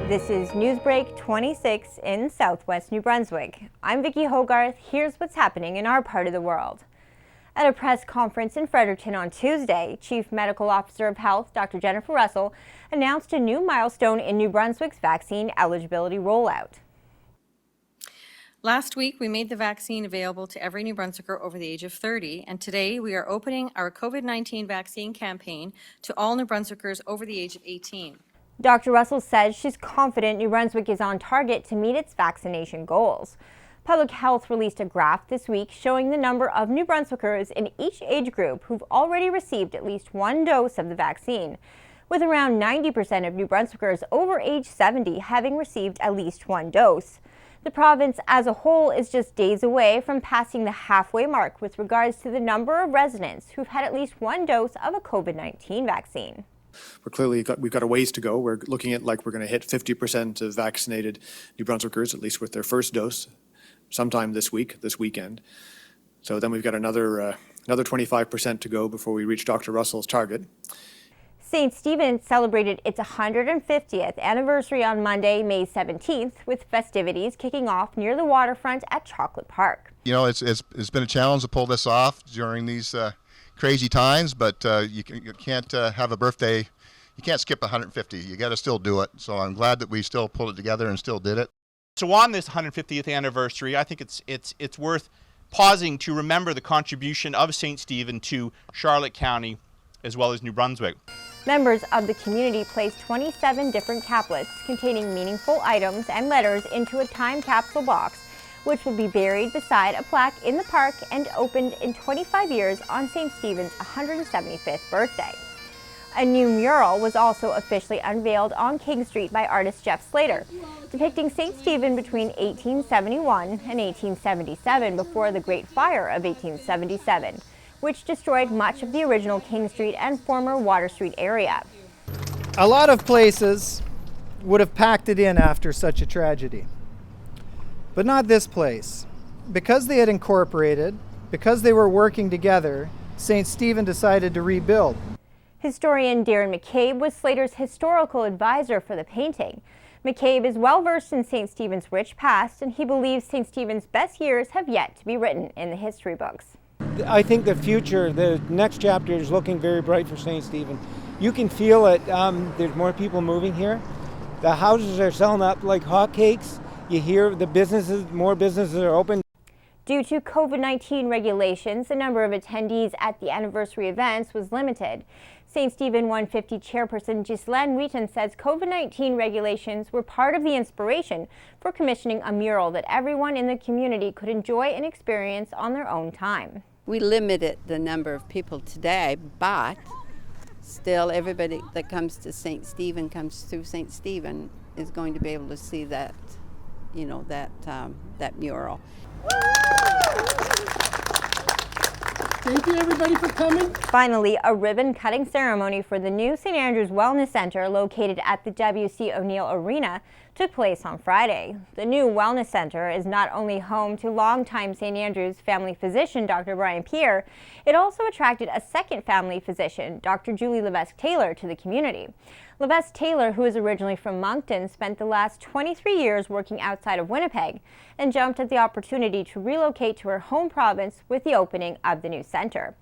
This is NewsBreak26 in southwest New Brunswick. I'm Vicki Hogarth. Here's what's happening in our part of the world. At a press conference in Fredericton on Tuesday, Chief Medical Officer of Health, Dr. Jennifer Russell, announced a new milestone in New Brunswick's vaccine eligibility rollout. Last week, we made the vaccine available to every New Brunswicker over the age of 30, and today we are opening our COVID-19 vaccine campaign to all New Brunswickers over the age of 18. Dr. Russell says she's confident New Brunswick is on target to meet its vaccination goals. Public Health released a graph this week showing the number of New Brunswickers in each age group who've already received at least one dose of the vaccine, with around 90% of New Brunswickers over age 70 having received at least one dose. The province as a whole is just days away from passing the halfway mark with regards to the number of residents who've had at least one dose of a COVID-19 vaccine. We've got a ways to go. We're looking at we're going to hit 50% of vaccinated New Brunswickers, at least with their first dose, sometime this weekend. So then we've got another 25% to go before we reach Dr. Russell's target. St. Stephen's celebrated its 150th anniversary on Monday, May 17th, with festivities kicking off near the waterfront at Chocolate Park. You know, it's been a challenge to pull this off during these crazy times, but you can't have a birthday. You can't skip 150. You got to still do it. So I'm glad that we still pulled it together and still did it. So on this 150th anniversary, I think it's worth pausing to remember the contribution of St. Stephen to Charlotte County as well as New Brunswick. Members of the community placed 27 different caplets containing meaningful items and letters into a time capsule box, which will be buried beside a plaque in the park and opened in 25 years on St. Stephen's 175th birthday. A new mural was also officially unveiled on King Street by artist Jeff Slater, depicting St. Stephen between 1871 and 1877 before the Great Fire of 1877, which destroyed much of the original King Street and former Water Street area. A lot of places would have packed it in after such a tragedy, but not this place. Because they had incorporated, because they were working together, St. Stephen decided to rebuild. Historian Darren McCabe was Slater's historical advisor for the painting. McCabe is well versed in St. Stephen's rich past, and he believes St. Stephen's best years have yet to be written in the history books. I think the future, the next chapter is looking very bright for St. Stephen. You can feel it. There's more people moving here. The houses are selling up like hotcakes. You hear the businesses, more businesses are open. Due to COVID-19 regulations, the number of attendees at the anniversary events was limited. St. Stephen 150 chairperson Ghislaine Wheaton says COVID-19 regulations were part of the inspiration for commissioning a mural that everyone in the community could enjoy and experience on their own time. We limited the number of people today, but still everybody that comes to St. Stephen, comes through St. Stephen, is going to be able to see that, that mural. Thank you everybody for coming. Finally, a ribbon cutting ceremony for the new St. Andrew's Wellness Center located at the W.C. O'Neill Arena took place on Friday. The new Wellness Center is not only home to longtime St. Andrew's family physician Dr. Brian Pierre, it also attracted a second family physician, Dr. Julie Levesque-Taylor, to the community. Levesque-Taylor, who is originally from Moncton, spent the last 23 years working outside of Winnipeg and jumped at the opportunity to relocate to her home province with the opening of the new center.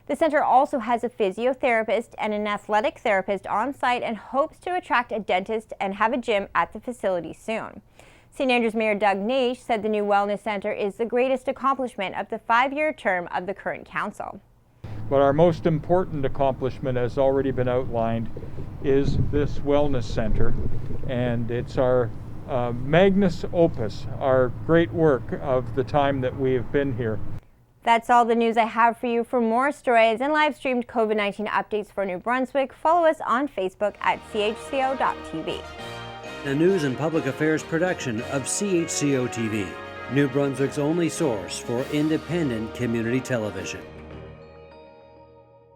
The center also has a physiotherapist and an athletic therapist on site and hopes to attract a dentist and have a gym at the facility soon. St. Andrews Mayor Doug Naish said the new wellness center is the greatest accomplishment of the 5-year term of the current council. But our most important accomplishment, has already been outlined, is this wellness center, and it's our magnus opus, our great work of the time that we have been here. That's all the news I have for you. For more stories and live-streamed COVID-19 updates for New Brunswick, follow us on Facebook at CHCO.TV. A news and public affairs production of CHCO-TV, New Brunswick's only source for independent community television.